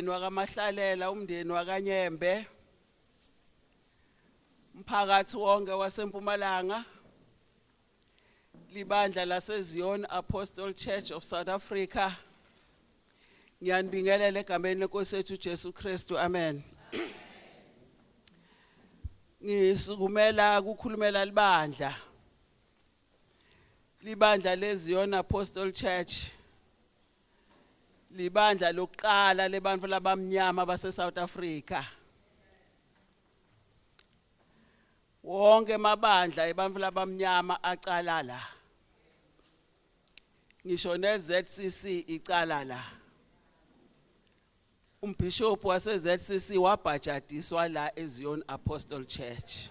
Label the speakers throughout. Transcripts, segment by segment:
Speaker 1: wakamahlalela umndeni wakanyembe umphakathi wonke waseMpumalanga libandla laseZion Apostle Church of South Africa ngiyanibingelela egameni leNkosi yethu Jesu Kristu amen ngisukumela ukukhulumela libandla leZion Apostle Church libandla lokuqala lebantu labamnyama base South Africa wonke amabandla ebantu labamnyama aqala la ngisho neZCC icala la umbishop wase ZCC wabhajadiswa la eZion Apostle Church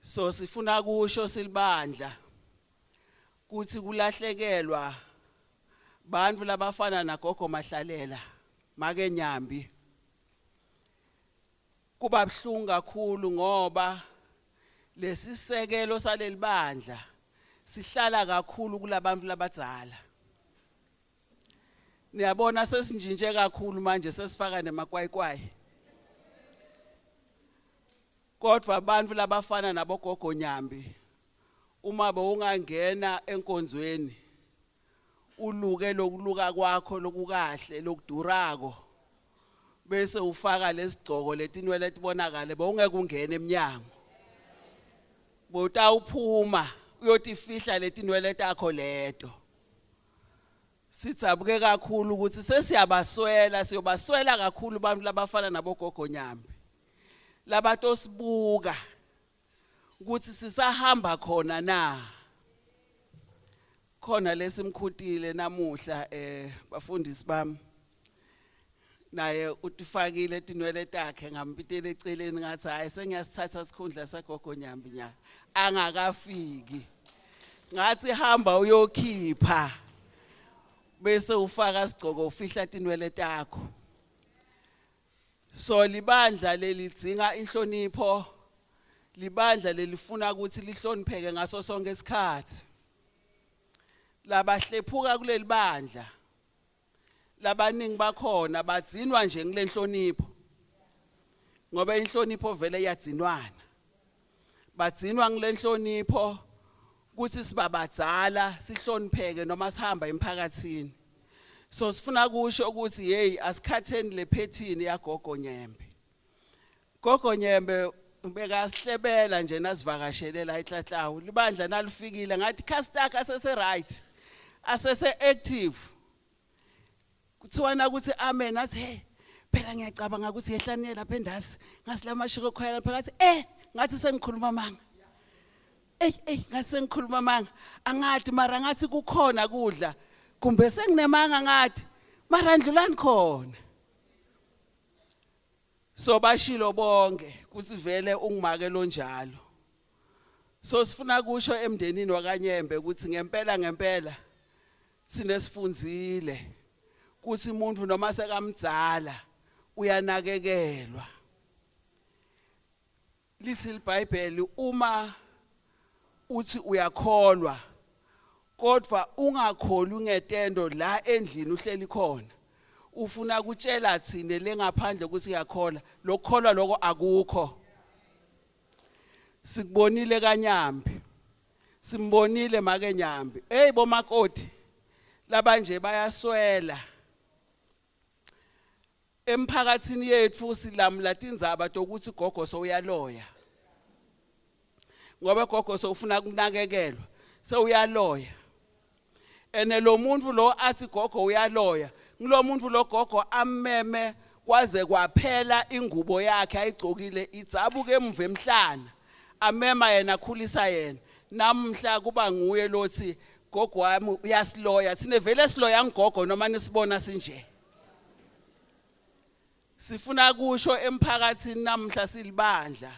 Speaker 1: so sifuna kusho silibandla kuthi kulahlekelwa bantu labafana nagogo Mahlalela make Nyambi kuba bhlungu kakhulu ngoba lesisekelo salelibandla sihlala kakhulu kulabantu labadzala niyabona sesinjinje kakhulu manje sesifaka nemakwayikwai kodwa abantu labafana nabogogo Nyambi uma bowungangena enkonzweni uluke lokuluka kwakho lokukahle lokudurako bese ufaka lesigcoko letinwele etibonakala bowungeke ungene eminyango botawuphuma uyotifihla letinwele takho leto sitsabuke kakhulu ukuthi siyobaswela kakhulu abantu labafana nabogogo Nyambi labatosibuka ukuthi sisahamba khona na khona lesimkhutile namuhla bafundisi bami naye utifakile etinwele takhe ngambitele eceleni ngathi hayi sengiyasithatha isikhundla sagogo Nyambi nya angakafiki ngathi hamba uyokhipha bese ufaka isigcoko ufihla tinwele takho so libandla lelidzinga inhlonipho libandla lelifuna ukuthi lihlonipheke ngaso sonke isikhathi labahlephuka kuleli bandla labaningi bakhona badzinwa nje kulenhlonipho ngoba inhlonipho vele iyadzinwana badzinwa kulenhlonipho kuthi sibabadzala sihlonipheke noma sihamba emphakathini so sifuna kusho ukuthi hey asikhatheni lephethini yagogo Nyembe gogo Nyembe bekasihlebela nje nasivakashelela eTlatlawu libandla nalifikile ngathi castaka asese right asese active kuthiwana ukuthi amen athi hey phela ngiyacabanga ukuthi yehlaniye lapha endasi ngasilamashiko khoyela phakathi ngathi sengikhuluma manga ngathi sengikhuluma manga angathi mara ngathi kukhona kudla kumbe senginemanga ngathi mara ndlulani khona so bashilo bonke kuthi vele ungimake lo njalo so sifuna kusho emndenini wakanyembe ukuthi ngempela sinesifunzile kuthi umuntu noma sekamdzala uyanakekelwa lithi iBhayibheli uma uthi uyakholwa kodwa ungakholi ngetendo la endlini uhleli khona ufuna ukutshela thine lengaphandle ukuthi uyakholwa lokholwa lokho akukho sikubonile kaNyambi simbonile make Nyambi bomakoti labanje bayaswela emphakathini yethu silamla tindzaba ukuthi gogo so uyaloya ngoba gogo so ufuna kunakekelwa so uyaloya ene lo muntu lo athi gogo uyaloya ngilo muntu lo gogo ameme kwaze kwaphela ingubo yakhe ayigcokile idzabuke emva emhlana amema yena akhulisa yena namhla kuba nguye lothi gogo wami uyasiloya sine vele siloya ngogogo noma nisibona sinje sifuna kusho emphakathini namhla silibandla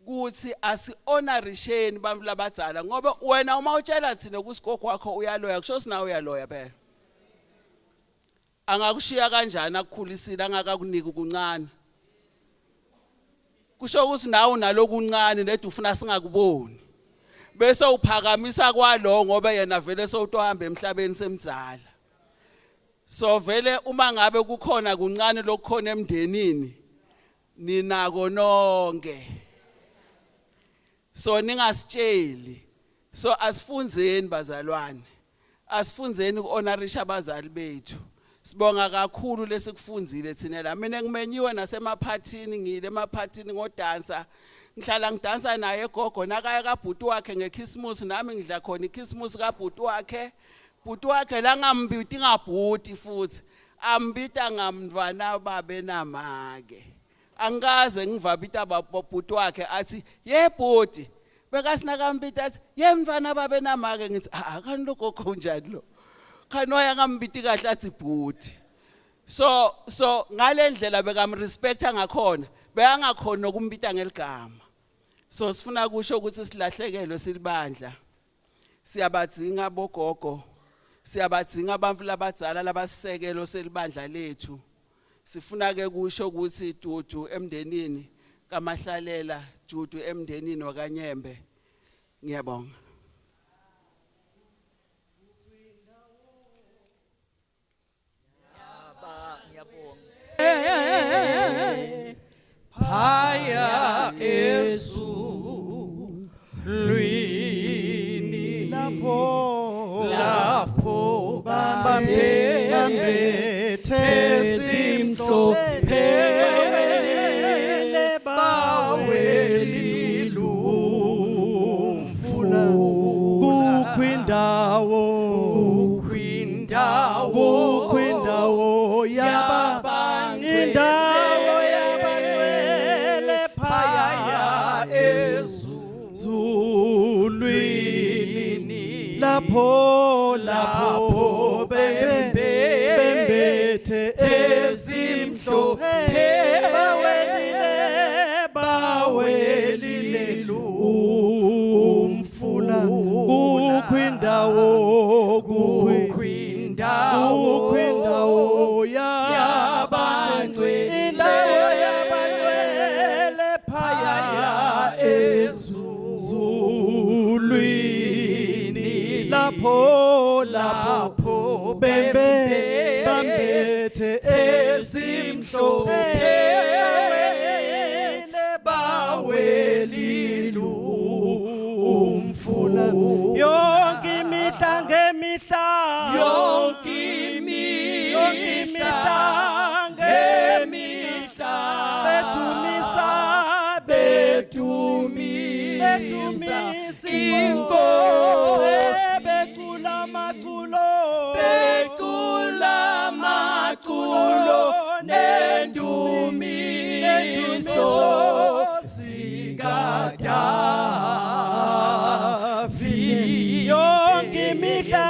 Speaker 1: kuthi asi-honorisheni bantu labadzala ngoba wena uma utshela thina ukuthi gogo wakho uyaloya kusho sinawe uyaloya phela angakushiya kanjani akukhulisile angakakuniki ukuncane kusho ukuthi nawe unalokuncane nedwa ufuna singakuboni bese uphakamisa kwalo ngoba yena vele sowutohamba emhlabeni semdzala So vele uma ngabe kukhona kuncane lokukhona emndenini ninako nonke. So ningasitsheli. So asifunzeni bazalwane. Asifunzeni ukuhonorisha abazali bethu. Sibonga kakhulu lesikufunzile thina la. Mina ngimenyiwe nasemaphathini ngile emaphathini ngodansa. Ngihlala ngidansa naye gogo nakaya kaBhuti wakhe ngeChristmas nami ngidla khona iChristmas kaBhuti wakhe. Bhuti wakhe la ngambiti ngabhuti futhi ambita ngamntwana babe namake. Angikaze ngivabita babhuti wakhe athi ye bhuti bekasinakambita athi ye mntwana babe namake ngithi akani lokho njani lo. Khani waya ngambiti kahle athi bhuti. So ngalendlela bekamrespecta ngakhona beyangakhona ukumbita ngeligama. So sifuna kusho ukuthi silahlekelwe silibandla. Siyabadzinga bogogo. Siyabadzinga abantu labadzala labasisekelo selibandla lethu. Sifuna ke kusho ukuthi Dudu emndenini kaMahlalela, Dudu emndenini wakanyembe. Ngiyabonga.
Speaker 2: Phaya ezulwini lapho bambethe zimhlophe bawelilumfula kukwindawo yabangcwele phaya ezulwini lapho bembethe ezimhlophe bawelile umfula kukwindawo yabangcwele phaya ezulwini lapho bembethe ezimhlophe bawelile umfula yonke imihla ngemihla bedumisa inkosi bekula maculo nendumiso zikaDavidi yonke imihla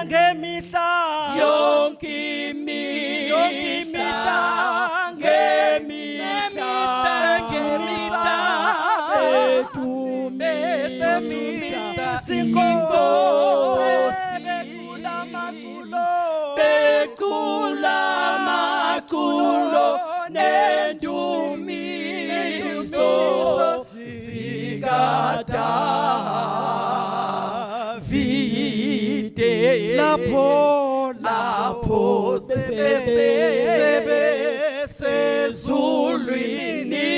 Speaker 2: ngemihla bedumisa inkosi bekula maculo nendumiso zikaDavidi lapho sebesezulwini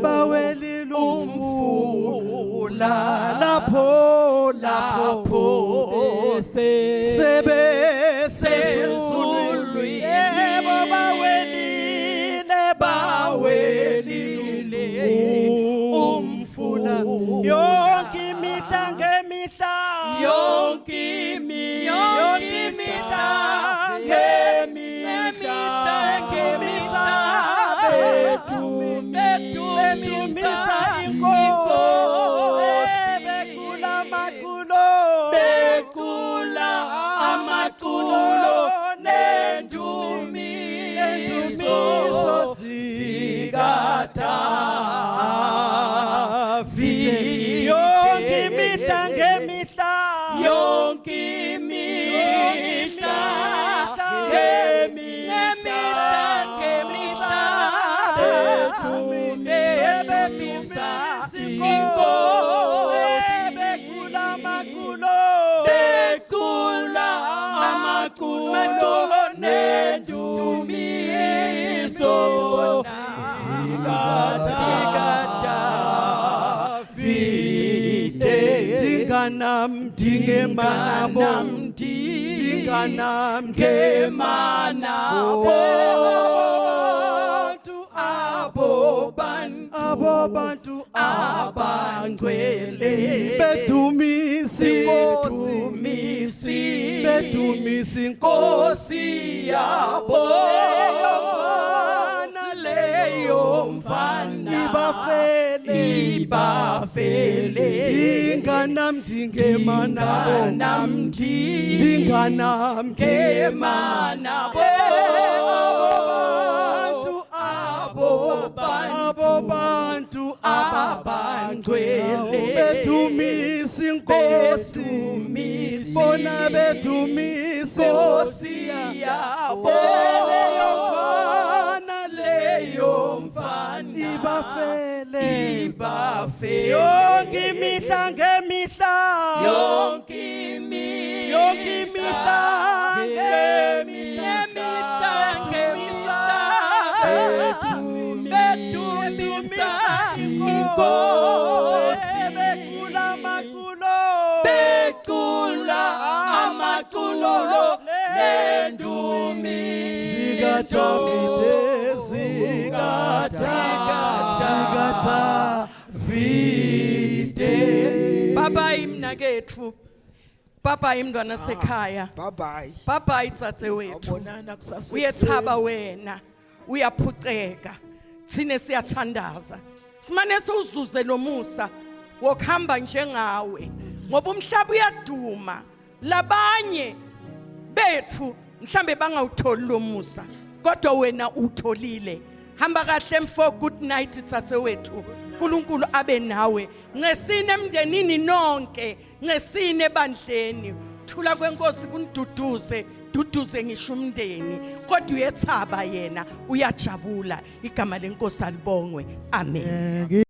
Speaker 2: bawelile umfula lapho sebesezulwini bawelile umfula yonke imihla ngemihla bedumisa inkosi bekula amaculo nendumiso zikaDavidi yonke imihla ngemihla bedumisa inkosi bekula abo bantu abangcwele
Speaker 3: bedumisi
Speaker 2: Nkosi yabo leyo mfana ibafele
Speaker 3: dinganam
Speaker 2: dinganam abo bantu abangcwele
Speaker 3: bedumisi Nkosi bona bedumisi
Speaker 2: Nkosi yabo leyo mfana
Speaker 3: ibafele
Speaker 2: yonke imihla ngemihla bedumisa Inkosi becula amaculo nendumi
Speaker 3: zikata
Speaker 2: Baba imnakethu Baba imntwana sekhaya
Speaker 1: bye
Speaker 2: Baba itsatse wethu uyethaba wena uyaphuceka sine siyathandaza simane siuzuze lomusa wokuhamba njengawe ngoba umhlaba uyaduma labanye bethu mhlambe bangawutholi lomusa kodwa wena utholile hamba kahle mfo good night tsatse wethu uNkulunkulu abe nawe ngesine emndenini nonke ngesine ebandleni thula kwenkosi kuniduduze duduze ngisho umndeni kodwa uyethaba yena uyajabula igama lenkosi alibongwe amen